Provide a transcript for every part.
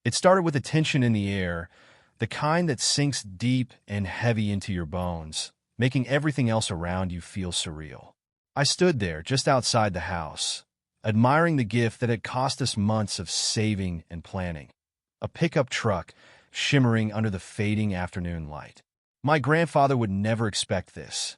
It started with a tension in the air, the kind that sinks deep and heavy into your bones, making everything else around you feel surreal. I stood there, just outside the house, admiring the gift that had cost us months of saving and planning. A pickup truck shimmering under the fading afternoon light. My grandfather would never expect this.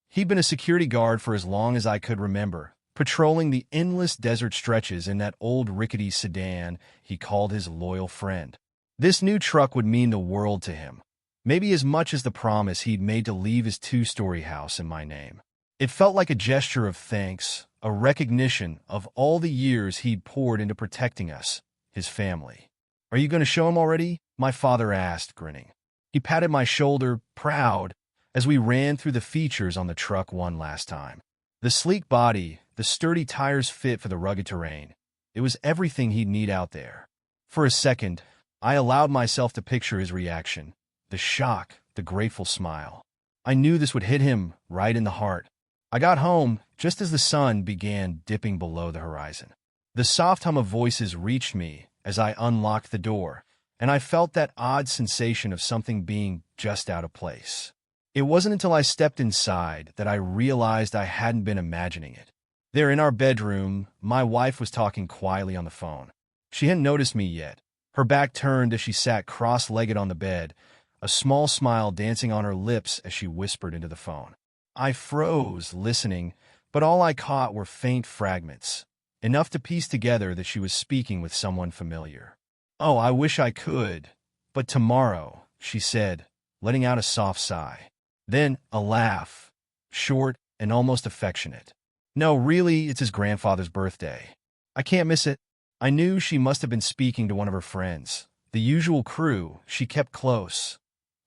He'd been a security guard for as long as I could remember, patrolling the endless desert stretches in that old rickety sedan he called his loyal friend. This new truck would mean the world to him, maybe as much as the promise he'd made to leave his two-story house in my name. It felt like a gesture of thanks, a recognition of all the years he'd poured into protecting us, his family. "Are you going to show him already?" my father asked, grinning. He patted my shoulder, proud, as we ran through the features on the truck one last time. The sleek body, the sturdy tires fit for the rugged terrain. It was everything he'd need out there. For a second, I allowed myself to picture his reaction. The shock, the grateful smile. I knew this would hit him right in the heart. I got home just as the sun began dipping below the horizon. The soft hum of voices reached me as I unlocked the door, and I felt that odd sensation of something being just out of place. It wasn't until I stepped inside that I realized I hadn't been imagining it. There in our bedroom, my wife was talking quietly on the phone. She hadn't noticed me yet. Her back turned as she sat cross-legged on the bed, a small smile dancing on her lips as she whispered into the phone. I froze, listening, but all I caught were faint fragments, enough to piece together that she was speaking with someone familiar. "Oh, I wish I could, but tomorrow," she said, letting out a soft sigh. Then a laugh, short and almost affectionate. "No, really, it's his grandfather's birthday. I can't miss it." I knew she must have been speaking to one of her friends, the usual crew she kept close,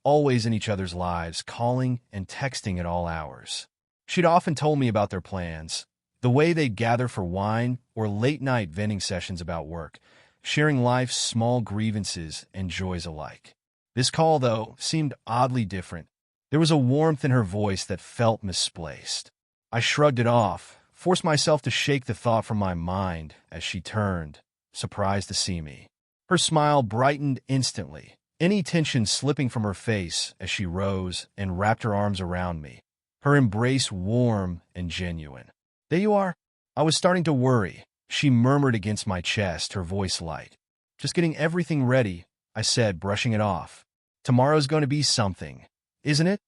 always in each other's lives, calling and texting at all hours. She'd often told me about their plans, the way they'd gather for wine or late-night venting sessions about work, sharing life's small grievances and joys alike. This call, though, seemed oddly different. There was a warmth in her voice that felt misplaced. I shrugged it off, forced myself to shake the thought from my mind as she turned, surprised to see me. Her smile brightened instantly, any tension slipping from her face as she rose and wrapped her arms around me, her embrace warm and genuine. "There you are." I was starting to worry. She murmured against my chest, her voice light. "Just getting everything ready," I said, brushing it off. "Tomorrow's going to be something, isn't it?"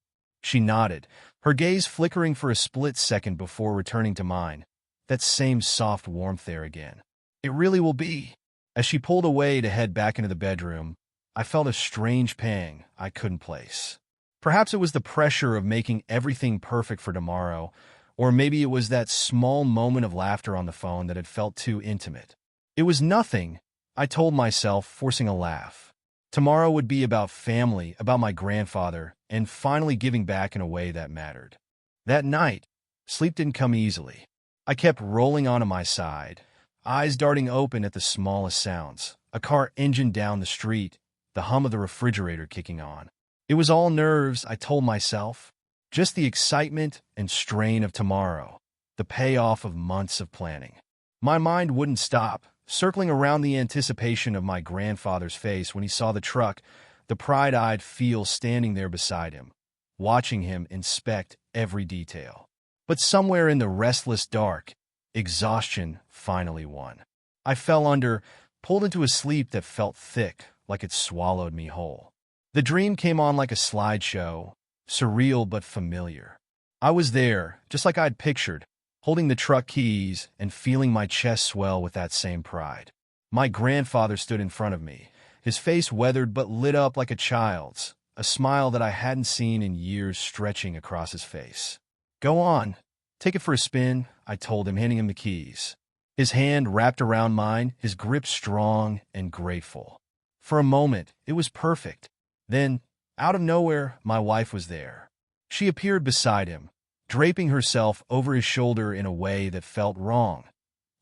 She nodded, her gaze flickering for a split second before returning to mine, that same soft warmth there again. "It really will be." As she pulled away to head back into the bedroom, I felt a strange pang I couldn't place. Perhaps it was the pressure of making everything perfect for tomorrow, or maybe it was that small moment of laughter on the phone that had felt too intimate. It was nothing, I told myself, forcing a laugh. Tomorrow would be about family, about my grandfather, and finally giving back in a way that mattered. That night, sleep didn't come easily. I kept rolling onto my side, eyes darting open at the smallest sounds, a car engine down the street, the hum of the refrigerator kicking on. It was all nerves, I told myself, just the excitement and strain of tomorrow, the payoff of months of planning. My mind wouldn't stop, circling around the anticipation of my grandfather's face when he saw the truck, the pride-eyed feel standing there beside him, watching him inspect every detail. But somewhere in the restless dark, exhaustion finally won. I fell under, pulled into a sleep that felt thick, like it swallowed me whole. The dream came on like a slideshow, surreal but familiar. I was there, just like I'd pictured, holding the truck keys and feeling my chest swell with that same pride. My grandfather stood in front of me, his face weathered but lit up like a child's, a smile that I hadn't seen in years stretching across his face. "Go on, take it for a spin," I told him, handing him the keys. His hand wrapped around mine, his grip strong and grateful. For a moment, it was perfect. Then, out of nowhere, my wife was there. She appeared beside him, draping herself over his shoulder in a way that felt wrong,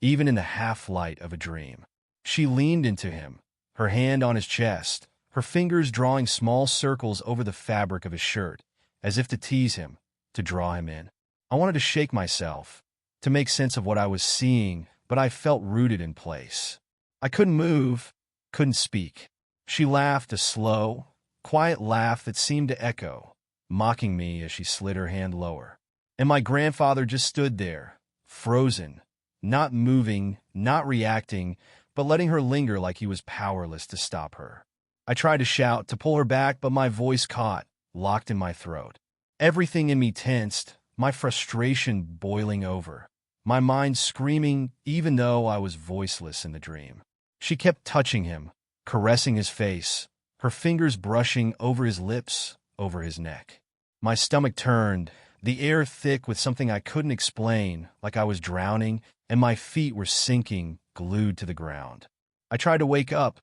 even in the half-light of a dream. She leaned into him, her hand on his chest, her fingers drawing small circles over the fabric of his shirt, as if to tease him, to draw him in. I wanted to shake myself, to make sense of what I was seeing, but I felt rooted in place. I couldn't move, couldn't speak. She laughed, a slow, quiet laugh that seemed to echo, mocking me as she slid her hand lower. And my grandfather just stood there, frozen, not moving, not reacting, but letting her linger like he was powerless to stop her. I tried to shout, to pull her back, but my voice caught, locked in my throat. Everything in me tensed, my frustration boiling over, my mind screaming even though I was voiceless in the dream. She kept touching him, caressing his face, her fingers brushing over his lips, over his neck. My stomach turned, the air thick with something I couldn't explain, like I was drowning, and my feet were sinking, glued to the ground. I tried to wake up,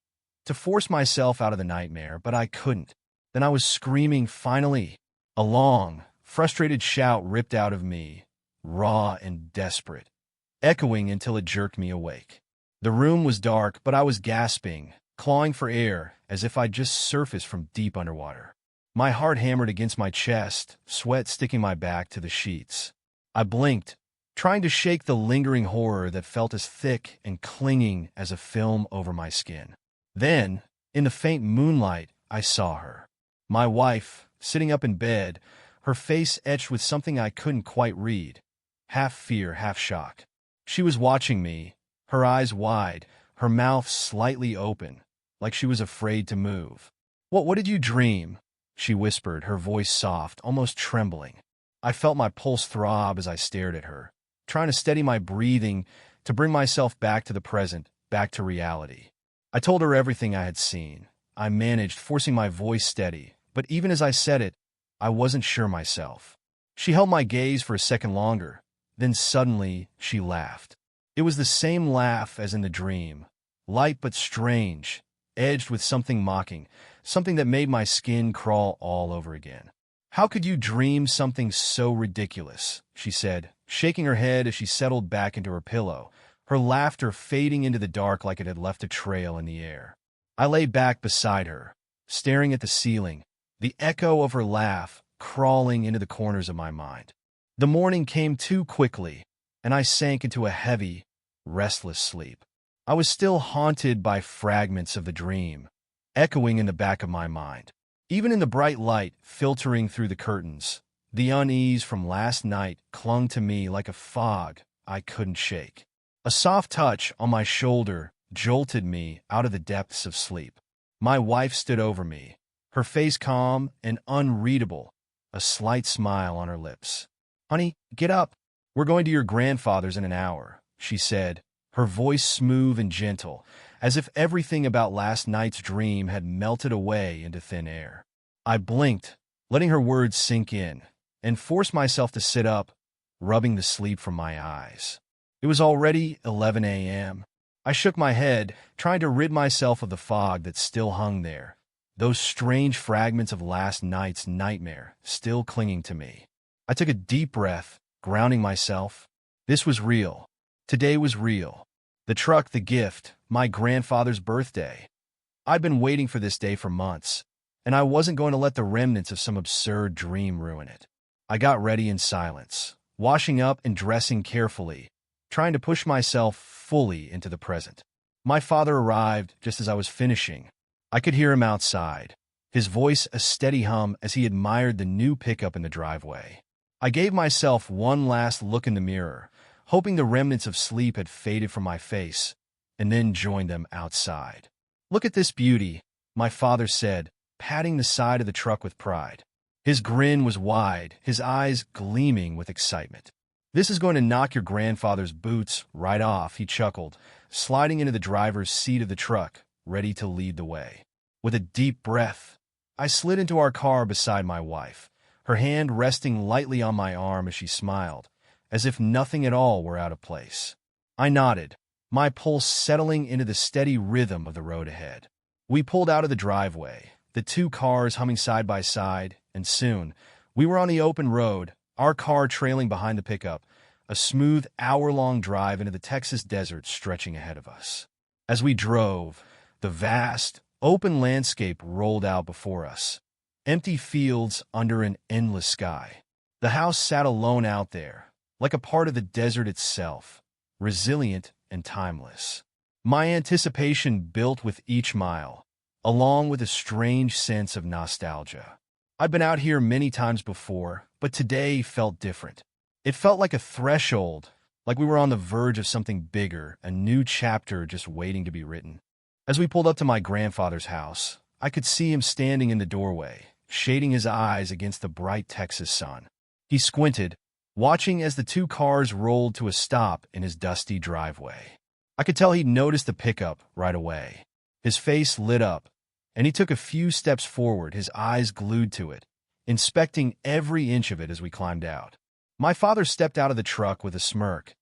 to force myself out of the nightmare, but I couldn't. Then I was screaming finally. A long, frustrated shout ripped out of me, raw and desperate, echoing until it jerked me awake. The room was dark, but I was gasping, clawing for air, as if I'd just surfaced from deep underwater. My heart hammered against my chest, sweat sticking my back to the sheets. I blinked, trying to shake the lingering horror that felt as thick and clinging as a film over my skin. Then, in the faint moonlight, I saw her. My wife, sitting up in bed, her face etched with something I couldn't quite read, half fear, half shock. She was watching me, her eyes wide, her mouth slightly open, like she was afraid to move. What did you dream?" she whispered, her voice soft, almost trembling. I felt my pulse throb as I stared at her, trying to steady my breathing, to bring myself back to the present, back to reality. I told her everything I had seen. I managed, forcing my voice steady, but even as I said it, I wasn't sure myself. She held my gaze for a second longer, then suddenly she laughed. It was the same laugh as in the dream, light but strange, edged with something mocking, something that made my skin crawl all over again. "How could you dream something so ridiculous?" she said, shaking her head as she settled back into her pillow, her laughter fading into the dark like it had left a trail in the air. I lay back beside her, staring at the ceiling, the echo of her laugh crawling into the corners of my mind. The morning came too quickly, and I sank into a heavy, restless sleep. I was still haunted by fragments of the dream, echoing in the back of my mind. Even in the bright light filtering through the curtains, the unease from last night clung to me like a fog I couldn't shake. A soft touch on my shoulder jolted me out of the depths of sleep. My wife stood over me, her face calm and unreadable, a slight smile on her lips. "Honey, get up. We're going to your grandfather's in an hour," she said, her voice smooth and gentle, as if everything about last night's dream had melted away into thin air. I blinked, letting her words sink in, and forced myself to sit up, rubbing the sleep from my eyes. It was already 11 a.m. I shook my head, trying to rid myself of the fog that still hung there, those strange fragments of last night's nightmare still clinging to me. I took a deep breath, grounding myself. This was real. Today was real. The truck, the gift, my grandfather's birthday. I'd been waiting for this day for months, and I wasn't going to let the remnants of some absurd dream ruin it. I got ready in silence, washing up and dressing carefully, trying to push myself fully into the present. My father arrived just as I was finishing. I could hear him outside, his voice a steady hum as he admired the new pickup in the driveway. I gave myself one last look in the mirror, hoping the remnants of sleep had faded from my face, and then joined them outside. "Look at this beauty," my father said, patting the side of the truck with pride. His grin was wide, his eyes gleaming with excitement. "This is going to knock your grandfather's boots right off," he chuckled, sliding into the driver's seat of the truck, ready to lead the way. With a deep breath, I slid into our car beside my wife, her hand resting lightly on my arm as she smiled, as if nothing at all were out of place. I nodded, my pulse settling into the steady rhythm of the road ahead. We pulled out of the driveway, the two cars humming side by side, and soon, we were on the open road, our car trailing behind the pickup, a smooth hour-long drive into the Texas desert stretching ahead of us. As we drove, the vast, open landscape rolled out before us, empty fields under an endless sky. The house sat alone out there, like a part of the desert itself, resilient and timeless. My anticipation built with each mile, along with a strange sense of nostalgia. I'd been out here many times before, but today felt different. It felt like a threshold, like we were on the verge of something bigger, a new chapter just waiting to be written. As we pulled up to my grandfather's house, I could see him standing in the doorway, shading his eyes against the bright Texas sun. He squinted, watching as the two cars rolled to a stop in his dusty driveway. I could tell he'd noticed the pickup right away. His face lit up, and he took a few steps forward, his eyes glued to it, inspecting every inch of it as we climbed out. My father stepped out of the truck with a smirk,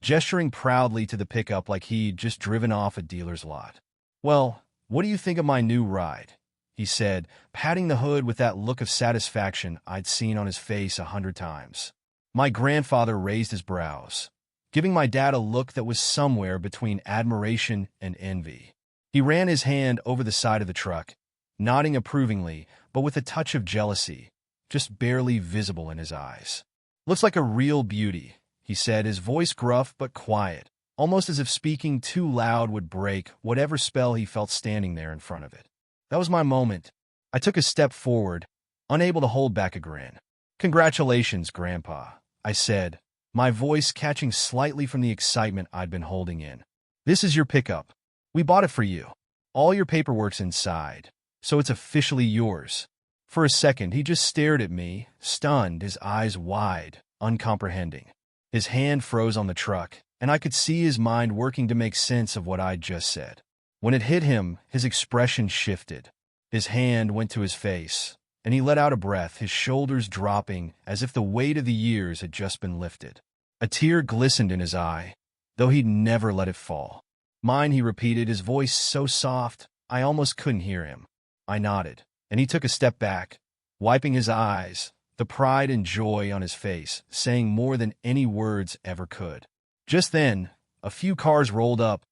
gesturing proudly to the pickup like he'd just driven off a dealer's lot. "Well, what do you think of my new ride?" he said, patting the hood with that look of satisfaction I'd seen on his face 100 times. My grandfather raised his brows, giving my dad a look that was somewhere between admiration and envy. He ran his hand over the side of the truck, nodding approvingly, but with a touch of jealousy, just barely visible in his eyes. "Looks like a real beauty," he said, his voice gruff but quiet, almost as if speaking too loud would break whatever spell he felt standing there in front of it. That was my moment. I took a step forward, unable to hold back a grin. "Congratulations, Grandpa," I said, my voice catching slightly from the excitement I'd been holding in. "This is your pickup. We bought it for you. All your paperwork's inside, so it's officially yours." For a second, he just stared at me, stunned, his eyes wide, uncomprehending. His hand froze on the truck, and I could see his mind working to make sense of what I'd just said. When it hit him, his expression shifted. His hand went to his face, and he let out a breath, his shoulders dropping as if the weight of the years had just been lifted. A tear glistened in his eye, though he'd never let it fall. "Mine," he repeated, his voice so soft I almost couldn't hear him. I nodded, and he took a step back, wiping his eyes, the pride and joy on his face, saying more than any words ever could. Just then, a few cars rolled up,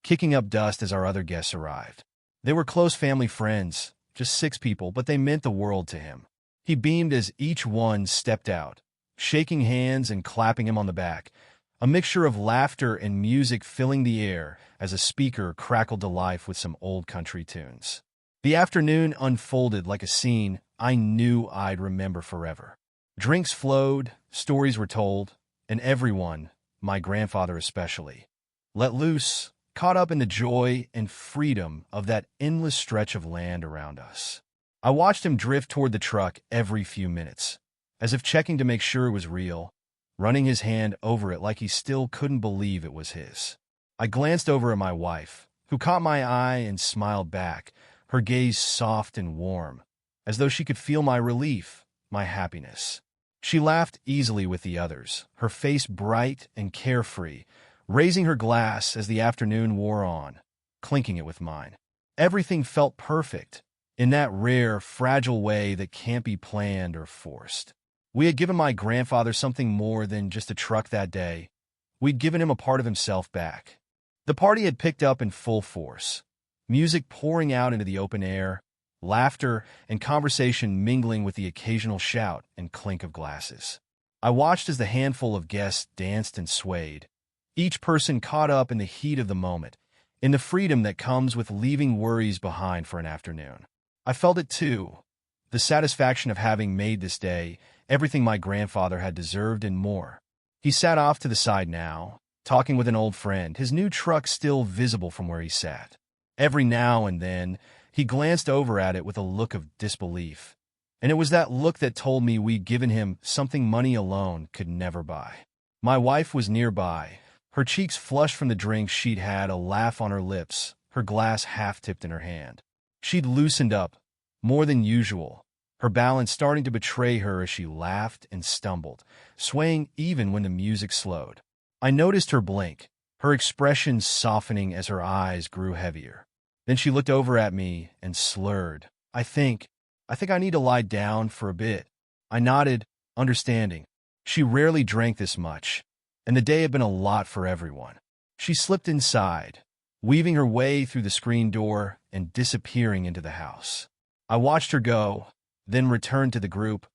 kicking up dust as our other guests arrived. They were close family friends, just 6 people, but they meant the world to him. He beamed as each one stepped out, shaking hands and clapping him on the back, a mixture of laughter and music filling the air as a speaker crackled to life with some old country tunes. The afternoon unfolded like a scene I knew I'd remember forever. Drinks flowed, stories were told, and everyone, my grandfather especially, let loose, caught up in the joy and freedom of that endless stretch of land around us. I watched him drift toward the truck every few minutes, as if checking to make sure it was real, running his hand over it like he still couldn't believe it was his. I glanced over at my wife, who caught my eye and smiled back, her gaze soft and warm, as though she could feel my relief, my happiness. She laughed easily with the others, her face bright and carefree, raising her glass as the afternoon wore on, clinking it with mine. Everything felt perfect, in that rare, fragile way that can't be planned or forced. We had given my grandfather something more than just a truck that day. We'd given him a part of himself back. The party had picked up in full force, music pouring out into the open air, laughter and conversation mingling with the occasional shout and clink of glasses. I watched as the handful of guests danced and swayed, each person caught up in the heat of the moment, in the freedom that comes with leaving worries behind for an afternoon. I felt it too, the satisfaction of having made this day everything my grandfather had deserved and more. He sat off to the side now, talking with an old friend, his new truck still visible from where he sat. Every now and then, he glanced over at it with a look of disbelief, and it was that look that told me we'd given him something money alone could never buy. My wife was nearby, her cheeks flushed from the drink she'd had, a laugh on her lips, her glass half-tipped in her hand. She'd loosened up, more than usual, her balance starting to betray her as she laughed and stumbled, swaying even when the music slowed. I noticed her blink, her expression softening as her eyes grew heavier. Then she looked over at me and slurred, I think I need to lie down for a bit." I nodded, understanding. She rarely drank this much, and the day had been a lot for everyone. She slipped inside, weaving her way through the screen door and disappearing into the house. I watched her go, then returned to the group,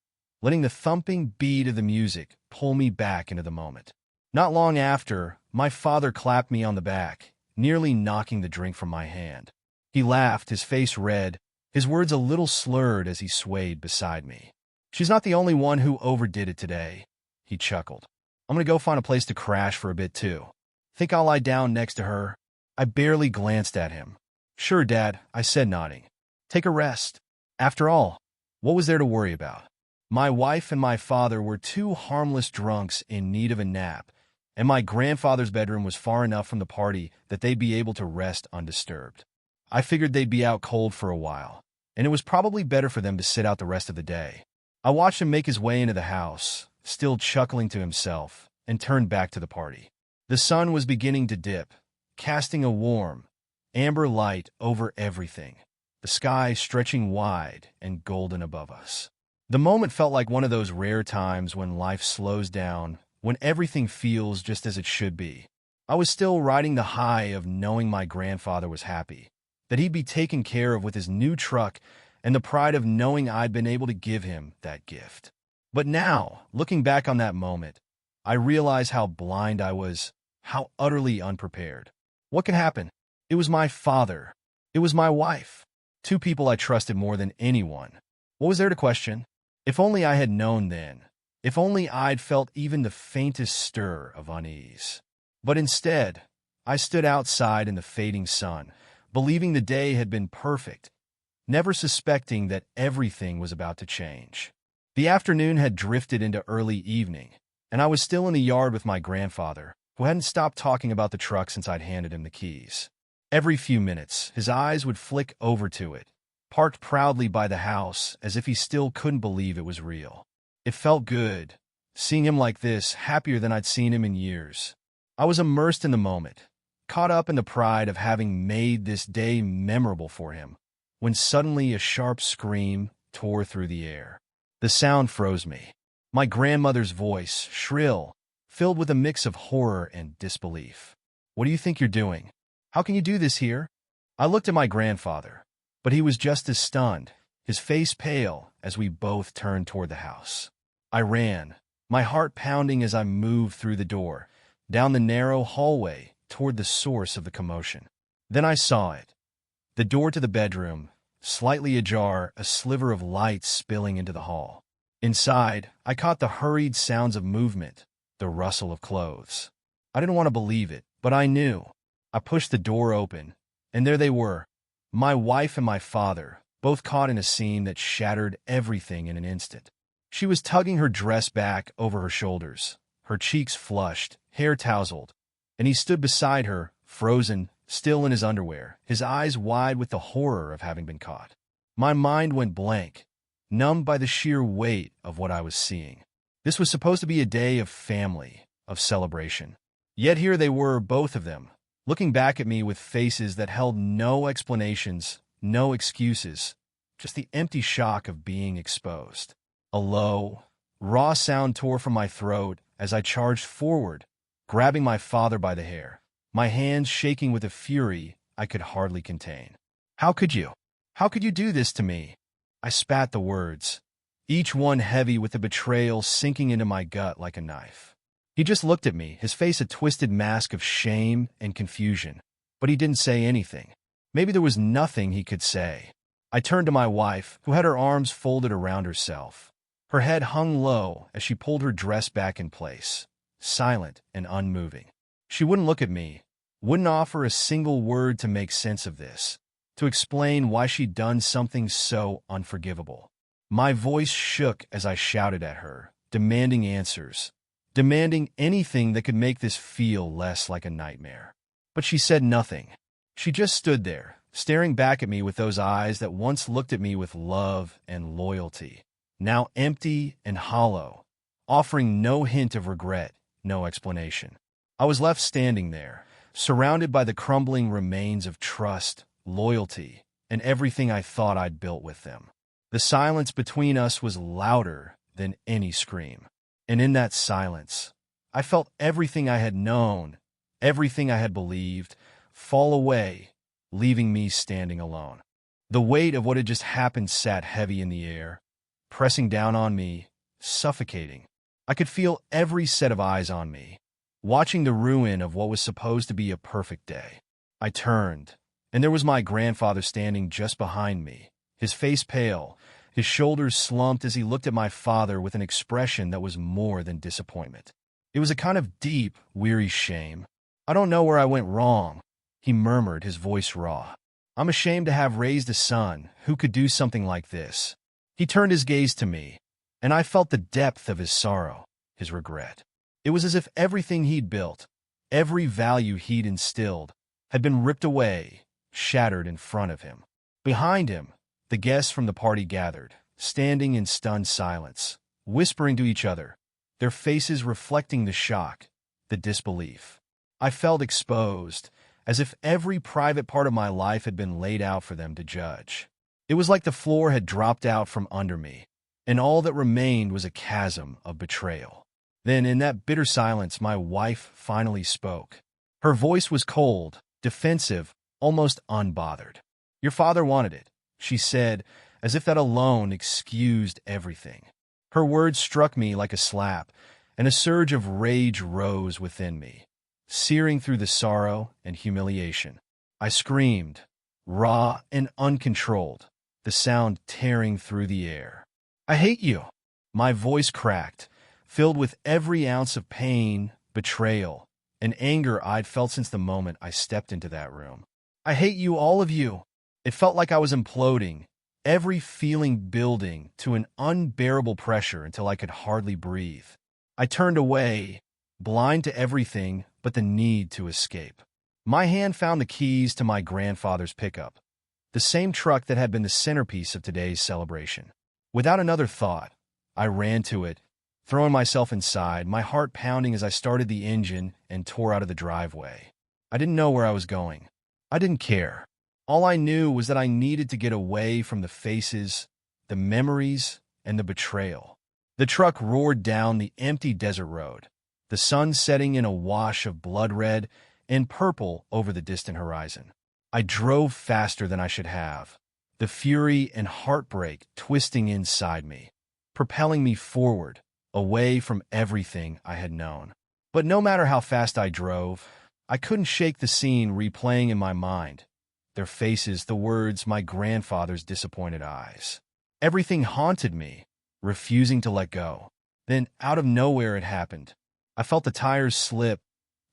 letting the thumping beat of the music pull me back into the moment. Not long after, my father clapped me on the back, nearly knocking the drink from my hand. He laughed, his face red, his words a little slurred as he swayed beside me. She's not the only one who overdid it today, he chuckled. I'm gonna go find a place to crash for a bit too. Think I'll lie down next to her? I barely glanced at him. Sure, Dad, I said, nodding. Take a rest. After all, what was there to worry about? My wife and my father were two harmless drunks in need of a nap, and my grandfather's bedroom was far enough from the party that they'd be able to rest undisturbed. I figured they'd be out cold for a while, and it was probably better for them to sit out the rest of the day. I watched him make his way into the house, still chuckling to himself, and turned back to the party. The sun was beginning to dip, casting a warm, amber light over everything, the sky stretching wide and golden above us. The moment felt like one of those rare times when life slows down, when everything feels just as it should be. I was still riding the high of knowing my grandfather was happy, that he'd be taken care of with his new truck, and the pride of knowing I'd been able to give him that gift. But now, looking back on that moment, I realize how blind I was, how utterly unprepared. What could happen? It was my father. It was my wife. Two people I trusted more than anyone. What was there to question? If only I had known then. If only I'd felt even the faintest stir of unease. But instead, I stood outside in the fading sun, believing the day had been perfect, never suspecting that everything was about to change. The afternoon had drifted into early evening, and I was still in the yard with my grandfather, who hadn't stopped talking about the truck since I'd handed him the keys. Every few minutes, his eyes would flick over to it, parked proudly by the house, as if he still couldn't believe it was real. It felt good, seeing him like this, happier than I'd seen him in years. I was immersed in the moment, caught up in the pride of having made this day memorable for him, when suddenly a sharp scream tore through the air. The sound froze me. My grandmother's voice, shrill, filled with a mix of horror and disbelief. What do you think you're doing? How can you do this here? I looked at my grandfather, but he was just as stunned, his face pale, as we both turned toward the house. I ran, my heart pounding as I moved through the door, down the narrow hallway toward the source of the commotion. Then I saw it. The door to the bedroom, slightly ajar, a sliver of light spilling into the hall. Inside, I caught the hurried sounds of movement, the rustle of clothes. I didn't want to believe it, but I knew. I pushed the door open, and there they were, my wife and my father, both caught in a scene that shattered everything in an instant. She was tugging her dress back over her shoulders, her cheeks flushed, hair tousled, and he stood beside her, frozen, still in his underwear, his eyes wide with the horror of having been caught. My mind went blank, numbed by the sheer weight of what I was seeing. This was supposed to be a day of family, of celebration. Yet here they were, both of them, looking back at me with faces that held no explanations, no excuses, just the empty shock of being exposed. A low, raw sound tore from my throat as I charged forward, grabbing my father by the hair, my hands shaking with a fury I could hardly contain. How could you? How could you do this to me? I spat the words, each one heavy with the betrayal sinking into my gut like a knife. He just looked at me, his face a twisted mask of shame and confusion, but he didn't say anything. Maybe there was nothing he could say. I turned to my wife, who had her arms folded around herself. Her head hung low as she pulled her dress back in place, silent and unmoving. She wouldn't look at me, wouldn't offer a single word to make sense of this, to explain why she'd done something so unforgivable. My voice shook as I shouted at her, demanding answers, demanding anything that could make this feel less like a nightmare. But she said nothing. She just stood there, staring back at me with those eyes that once looked at me with love and loyalty, now empty and hollow, offering no hint of regret, no explanation. I was left standing there, surrounded by the crumbling remains of trust, loyalty, and everything I thought I'd built with them. The silence between us was louder than any scream. And in that silence, I felt everything I had known, everything I had believed, fall away, leaving me standing alone. The weight of what had just happened sat heavy in the air, pressing down on me, suffocating. I could feel every set of eyes on me, watching the ruin of what was supposed to be a perfect day. I turned, And there was my grandfather standing just behind me, his face pale, his shoulders slumped as he looked at my father with an expression that was more than disappointment. It was a kind of deep, weary shame. "I don't know where I went wrong," he murmured, his voice raw. "I'm ashamed to have raised a son who could do something like this." He turned his gaze to me, and I felt the depth of his sorrow, his regret. It was as if everything he'd built, every value he'd instilled, had been ripped away, shattered in front of him. Behind him, the guests from the party gathered, standing in stunned silence, whispering to each other, their faces reflecting the shock, the disbelief. I felt exposed, as if every private part of my life had been laid out for them to judge. It was like the floor had dropped out from under me, and all that remained was a chasm of betrayal. Then, in that bitter silence, my wife finally spoke. Her voice was cold, defensive, almost unbothered. "Your father wanted it," she said, as if that alone excused everything. Her words struck me like a slap, and a surge of rage rose within me, searing through the sorrow and humiliation. I screamed, raw and uncontrolled, the sound tearing through the air. "I hate you!" My voice cracked, filled with every ounce of pain, betrayal, and anger I'd felt since the moment I stepped into that room. "I hate you, all of you!" It felt like I was imploding, every feeling building to an unbearable pressure until I could hardly breathe. I turned away, blind to everything but the need to escape. My hand found the keys to my grandfather's pickup, the same truck that had been the centerpiece of today's celebration. Without another thought, I ran to it, throwing myself inside, my heart pounding as I started the engine and tore out of the driveway. I didn't know where I was going. I didn't care. All I knew was that I needed to get away from the faces, the memories, and the betrayal. The truck roared down the empty desert road, the sun setting in a wash of blood red and purple over the distant horizon. I drove faster than I should have, the fury and heartbreak twisting inside me, propelling me forward, away from everything I had known. But no matter how fast I drove, I couldn't shake the scene replaying in my mind. Their faces, the words, my grandfather's disappointed eyes. Everything haunted me, refusing to let go. Then, out of nowhere, it happened. I felt the tires slip,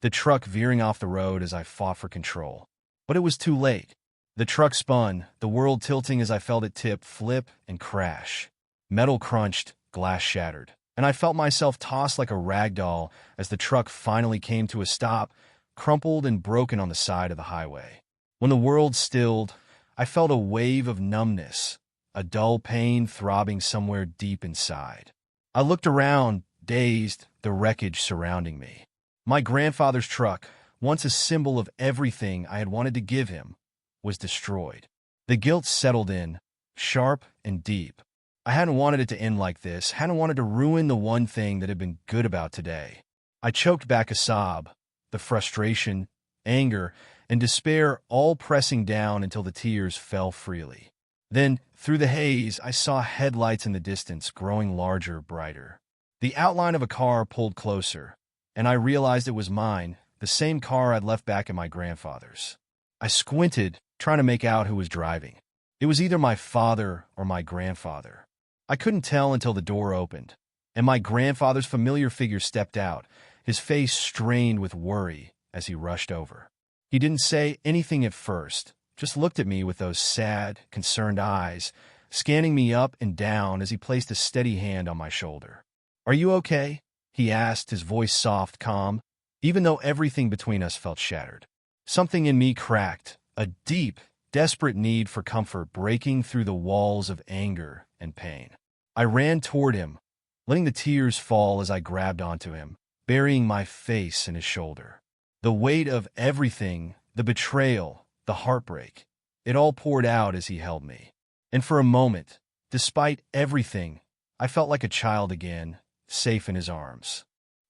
the truck veering off the road as I fought for control. But it was too late. The truck spun, the world tilting as I felt it tip, flip, and crash. Metal crunched, glass shattered, and I felt myself tossed like a rag doll as the truck finally came to a stop, crumpled and broken on the side of the highway. When the world stilled, I felt a wave of numbness, a dull pain throbbing somewhere deep inside. I looked around, dazed, the wreckage surrounding me. My grandfather's truck, once a symbol of everything I had wanted to give him, was destroyed. The guilt settled in, sharp and deep. I hadn't wanted it to end like this, hadn't wanted to ruin the one thing that had been good about today. I choked back a sob, the frustration, anger, and despair all pressing down until the tears fell freely. Then, through the haze, I saw headlights in the distance growing larger, brighter. The outline of a car pulled closer, and I realized it was mine, the same car I'd left back at my grandfather's. I squinted, trying to make out who was driving. It was either my father or my grandfather. I couldn't tell until the door opened, and my grandfather's familiar figure stepped out, his face strained with worry as he rushed over. He didn't say anything at first, just looked at me with those sad, concerned eyes, scanning me up and down as he placed a steady hand on my shoulder. "Are you okay?" he asked, his voice soft, calm, even though everything between us felt shattered. Something in me cracked, a deep, desperate need for comfort breaking through the walls of anger and pain. I ran toward him, letting the tears fall as I grabbed onto him, burying my face in his shoulder. The weight of everything, the betrayal, the heartbreak, it all poured out as he held me. And for a moment, despite everything, I felt like a child again, safe in his arms.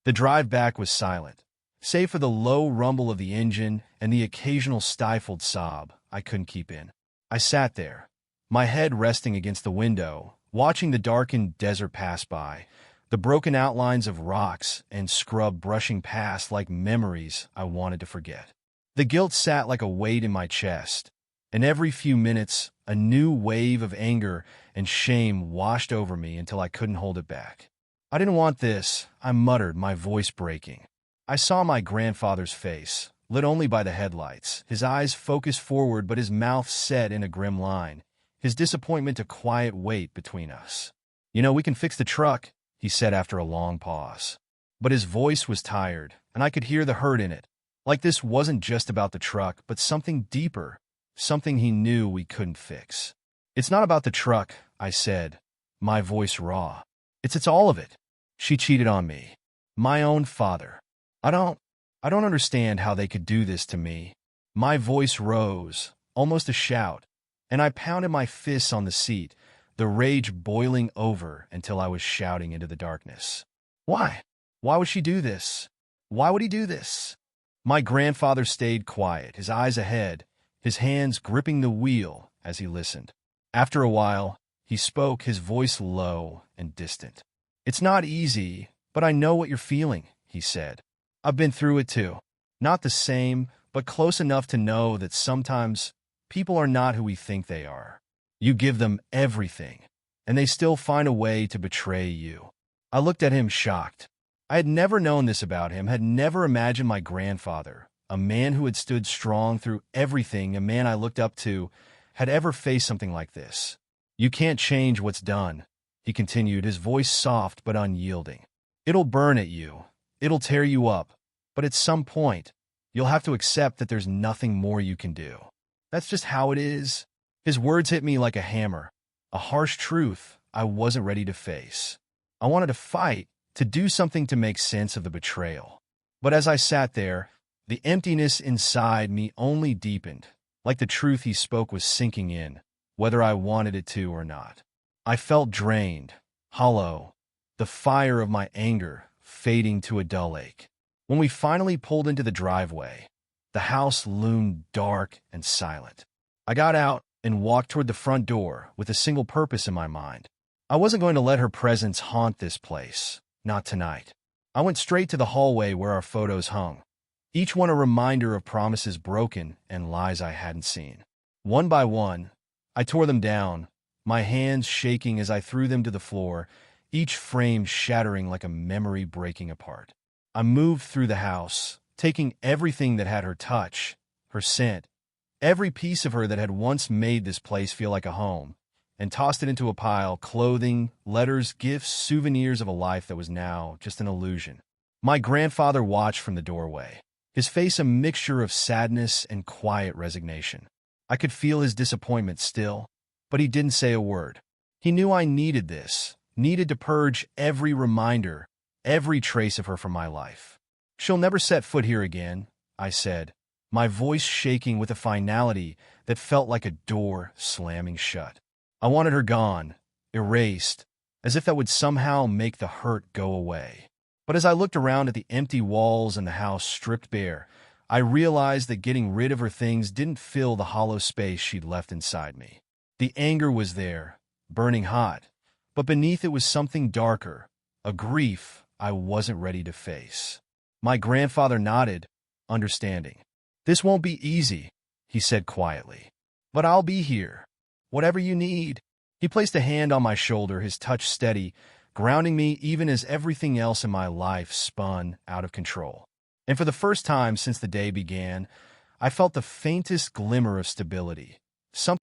The drive back was silent, save for the low rumble of the engine and the occasional stifled sob I couldn't keep in. I sat there, my head resting against the window, watching the darkened desert pass by, the broken outlines of rocks and scrub brushing past like memories I wanted to forget. The guilt sat like a weight in my chest, and every few minutes, a new wave of anger and shame washed over me until I couldn't hold it back. I didn't want this, I muttered, my voice breaking. I saw my grandfather's face, lit only by the headlights, his eyes focused forward but his mouth set in a grim line, his disappointment a quiet weight between us. "You know, we can fix the truck," he said after a long pause. But his voice was tired, and I could hear the hurt in it. Like this wasn't just about the truck, but something deeper, something he knew we couldn't fix. "It's not about the truck," I said, my voice raw. It's all of it. She cheated on me. My own father. I don't understand how they could do this to me." My voice rose, almost a shout, and I pounded my fists on the seat, the rage boiling over until I was shouting into the darkness. "Why? Why would she do this? Why would he do this?" My grandfather stayed quiet, his eyes ahead, his hands gripping the wheel as he listened. After a while, he spoke, his voice low and distant. "It's not easy, but I know what you're feeling," he said. "I've been through it too. Not the same, but close enough to know that sometimes people are not who we think they are. You give them everything, and they still find a way to betray you." I looked at him shocked. I had never known this about him, had never imagined my grandfather, a man who had stood strong through everything, a man I looked up to, had ever faced something like this. "You can't change what's done," he continued, his voice soft but unyielding. "It'll burn at you. It'll tear you up. But at some point, you'll have to accept that there's nothing more you can do. That's just how it is." His words hit me like a hammer, a harsh truth I wasn't ready to face. I wanted to fight, to do something to make sense of the betrayal. But as I sat there, the emptiness inside me only deepened, like the truth he spoke was sinking in, whether I wanted it to or not. I felt drained, hollow, the fire of my anger fading to a dull ache. When we finally pulled into the driveway, the house loomed dark and silent. I got out and walked toward the front door with a single purpose in my mind. I wasn't going to let her presence haunt this place, not tonight. I went straight to the hallway where our photos hung, each one a reminder of promises broken and lies I hadn't seen. One by one, I tore them down, my hands shaking as I threw them to the floor, each frame shattering like a memory breaking apart. I moved through the house, taking everything that had her touch, her scent, every piece of her that had once made this place feel like a home, and tossed it into a pile, clothing, letters, gifts, souvenirs of a life that was now just an illusion. My grandfather watched from the doorway, his face a mixture of sadness and quiet resignation. I could feel his disappointment still, but he didn't say a word. He knew I needed this, needed to purge every reminder, every trace of her from my life. "She'll never set foot here again," I said, my voice shaking with a finality that felt like a door slamming shut. I wanted her gone, erased, as if that would somehow make the hurt go away. But as I looked around at the empty walls and the house stripped bare, I realized that getting rid of her things didn't fill the hollow space she'd left inside me. The anger was there, burning hot, but beneath it was something darker, a grief I wasn't ready to face. My grandfather nodded, understanding. "This won't be easy," he said quietly. "But I'll be here. Whatever you need." He placed a hand on my shoulder, his touch steady, grounding me even as everything else in my life spun out of control. And for the first time since the day began, I felt the faintest glimmer of stability.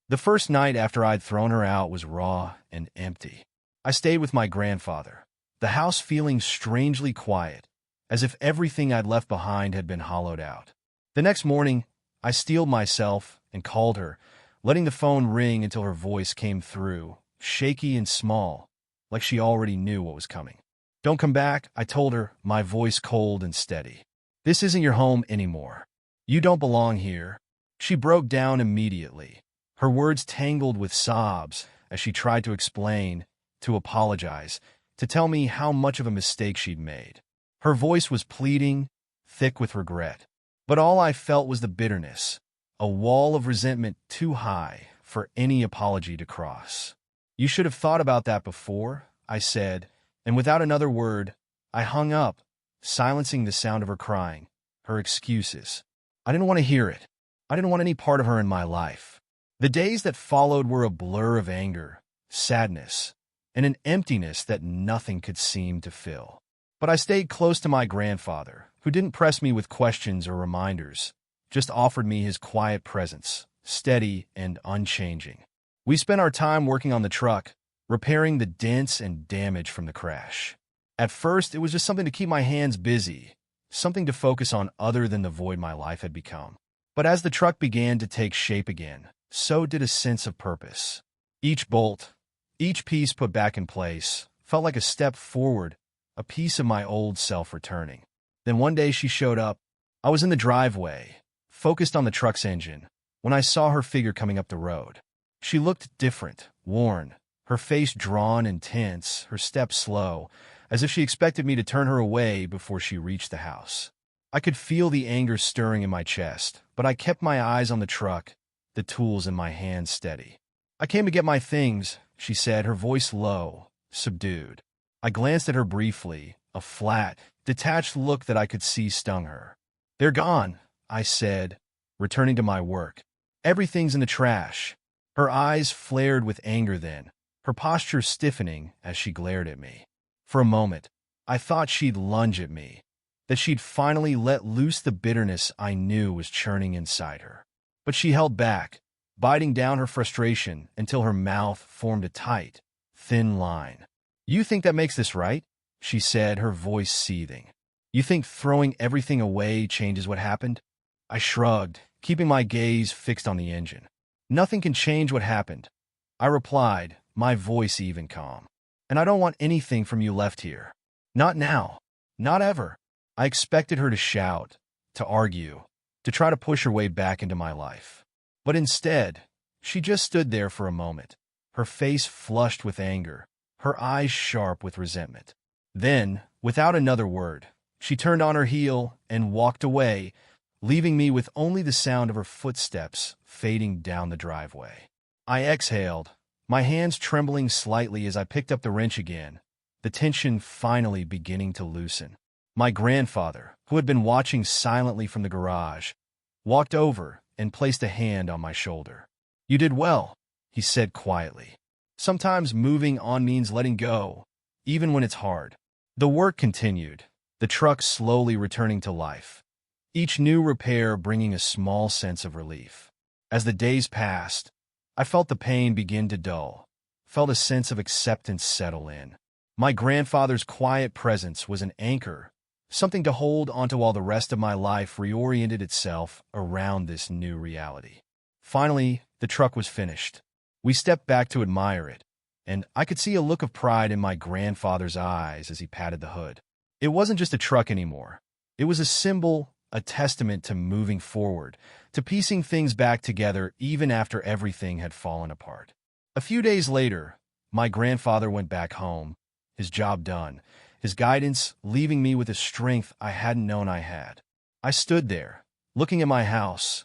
The first night after I'd thrown her out was raw and empty. I stayed with my grandfather, the house feeling strangely quiet, as if everything I'd left behind had been hollowed out. The next morning, I steeled myself and called her, letting the phone ring until her voice came through, shaky and small, like she already knew what was coming. "Don't come back," I told her, my voice cold and steady. "This isn't your home anymore. You don't belong here." She broke down immediately, her words tangled with sobs as she tried to explain, to apologize, to tell me how much of a mistake she'd made. Her voice was pleading, thick with regret. But all I felt was the bitterness, a wall of resentment too high for any apology to cross. "You should have thought about that before," I said, and without another word, I hung up, silencing the sound of her crying, her excuses. I didn't want to hear it. I didn't want any part of her in my life. The days that followed were a blur of anger, sadness, and an emptiness that nothing could seem to fill. But I stayed close to my grandfather, who didn't press me with questions or reminders, just offered me his quiet presence, steady and unchanging. We spent our time working on the truck, repairing the dents and damage from the crash. At first, it was just something to keep my hands busy, something to focus on other than the void my life had become. But as the truck began to take shape again, so did a sense of purpose. Each bolt, each piece put back in place, felt like a step forward, a piece of my old self returning. Then one day she showed up. I was in the driveway, focused on the truck's engine, when I saw her figure coming up the road. She looked different, worn, her face drawn and tense, her step slow, as if she expected me to turn her away before she reached the house. I could feel the anger stirring in my chest, but I kept my eyes on the truck, the tools in my hands steady. "I came to get my things," she said, her voice low, subdued. I glanced at her briefly, a flat, detached look that I could see stung her. "They're gone," I said, returning to my work. "Everything's in the trash." Her eyes flared with anger then, her posture stiffening as she glared at me. For a moment, I thought she'd lunge at me, that she'd finally let loose the bitterness I knew was churning inside her. But she held back, biting down her frustration until her mouth formed a tight, thin line. "You think that makes this right?" she said, her voice seething. "You think throwing everything away changes what happened?" I shrugged, keeping my gaze fixed on the engine. "Nothing can change what happened," I replied, my voice even calm. "And I don't want anything from you left here. Not now. Not ever." I expected her to shout, to argue, to try to push her way back into my life. But instead, she just stood there for a moment, her face flushed with anger, her eyes sharp with resentment. Then, without another word, she turned on her heel and walked away, leaving me with only the sound of her footsteps fading down the driveway. I exhaled, my hands trembling slightly as I picked up the wrench again, the tension finally beginning to loosen. My grandfather, who had been watching silently from the garage, walked over and placed a hand on my shoulder. "You did well," he said quietly. "Sometimes moving on means letting go, even when it's hard." The work continued, the truck slowly returning to life, each new repair bringing a small sense of relief. As the days passed, I felt the pain begin to dull, felt a sense of acceptance settle in. My grandfather's quiet presence was an anchor, something to hold onto while the rest of my life reoriented itself around this new reality. Finally, the truck was finished. We stepped back to admire it, and I could see a look of pride in my grandfather's eyes as he patted the hood. It wasn't just a truck anymore. It was a symbol, a testament to moving forward, to piecing things back together even after everything had fallen apart. A few days later, my grandfather went back home, his job done, his guidance leaving me with a strength I hadn't known I had. I stood there, looking at my house,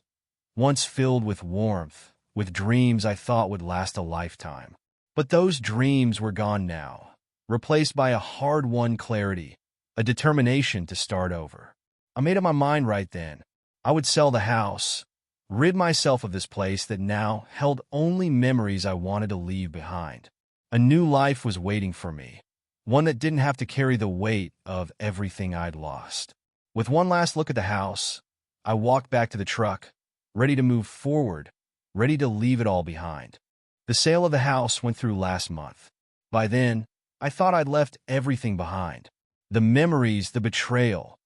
once filled with warmth, with dreams I thought would last a lifetime. But those dreams were gone now, replaced by a hard-won clarity, a determination to start over. I made up my mind right then. I would sell the house, rid myself of this place that now held only memories I wanted to leave behind. A new life was waiting for me, one that didn't have to carry the weight of everything I'd lost. With one last look at the house, I walked back to the truck, ready to move forward, ready to leave it all behind. The sale of the house went through last month. By then, I thought I'd left everything behind. The memories, the betrayal,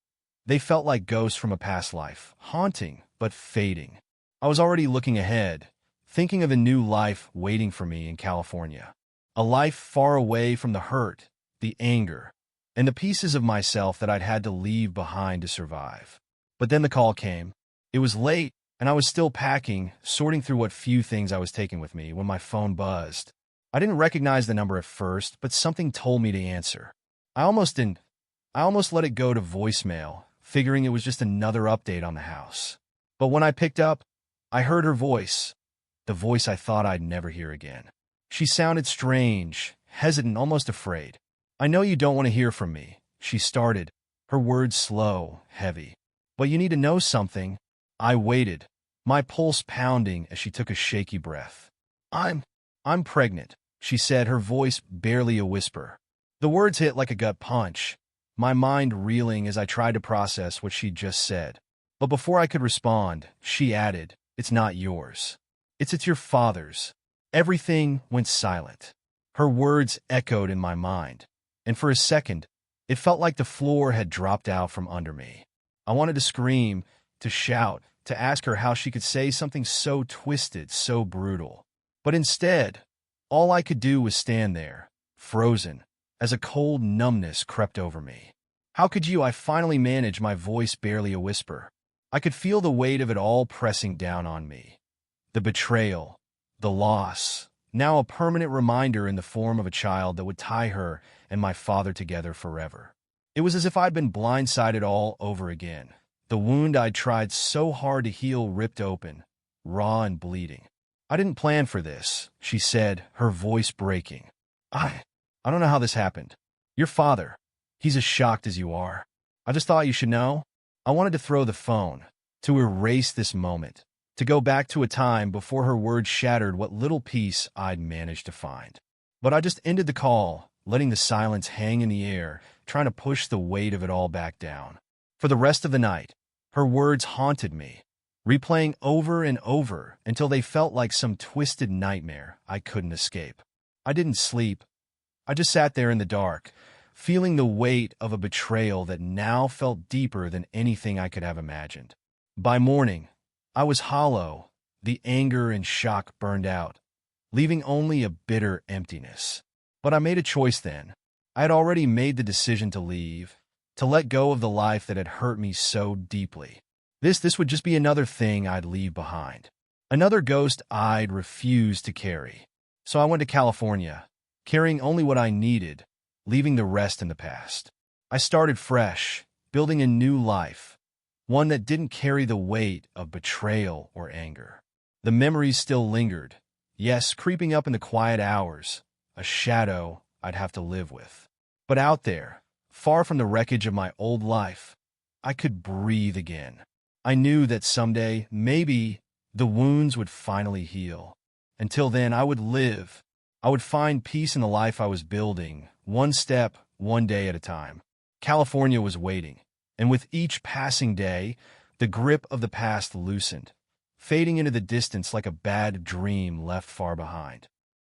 they felt like ghosts from a past life, haunting but fading. I was already looking ahead, thinking of a new life waiting for me in California. A life far away from the hurt, the anger, and the pieces of myself that I'd had to leave behind to survive. But then the call came. It was late, and I was still packing, sorting through what few things I was taking with me when my phone buzzed. I didn't recognize the number at first, but something told me to answer. I almost let it go to voicemail, figuring it was just another update on the house. But when I picked up, I heard her voice, the voice I thought I'd never hear again. She sounded strange, hesitant, almost afraid. "I know you don't want to hear from me," she started, her words slow, heavy. "But you need to know something." I waited, my pulse pounding as she took a shaky breath. I'm, I'm pregnant, she said, her voice barely a whisper. The words hit like a gut punch, my mind reeling as I tried to process what she'd just said. But before I could respond, she added, "It's not yours. It's your father's." Everything went silent. Her words echoed in my mind, and for a second, it felt like the floor had dropped out from under me. I wanted to scream, to shout, to ask her how she could say something so twisted, so brutal. But instead, all I could do was stand there, frozen, as a cold numbness crept over me. "How could you?" I finally managed, my voice barely a whisper. I could feel the weight of it all pressing down on me. The betrayal, the loss, now a permanent reminder in the form of a child that would tie her and my father together forever. It was as if I'd been blindsided all over again. The wound I'd tried so hard to heal ripped open, raw and bleeding. "I didn't plan for this," she said, her voice breaking. I don't know how this happened. Your father, he's as shocked as you are. I just thought you should know." I wanted to throw the phone, to erase this moment, to go back to a time before her words shattered what little peace I'd managed to find. But I just ended the call, letting the silence hang in the air, trying to push the weight of it all back down. For the rest of the night, her words haunted me, replaying over and over until they felt like some twisted nightmare I couldn't escape. I didn't sleep. I just sat there in the dark, feeling the weight of a betrayal that now felt deeper than anything I could have imagined. By morning, I was hollow, the anger and shock burned out, leaving only a bitter emptiness. But I made a choice then. I had already made the decision to leave, to let go of the life that had hurt me so deeply. This would just be another thing I'd leave behind, another ghost I'd refuse to carry. So I went to California, carrying only what I needed, leaving the rest in the past. I started fresh, building a new life, one that didn't carry the weight of betrayal or anger. The memories still lingered, yes, creeping up in the quiet hours, a shadow I'd have to live with. But out there, far from the wreckage of my old life, I could breathe again. I knew that someday, maybe, the wounds would finally heal. Until then, I would live. I would find peace in the life I was building, one step, one day at a time. California was waiting, and with each passing day, the grip of the past loosened, fading into the distance like a bad dream left far behind.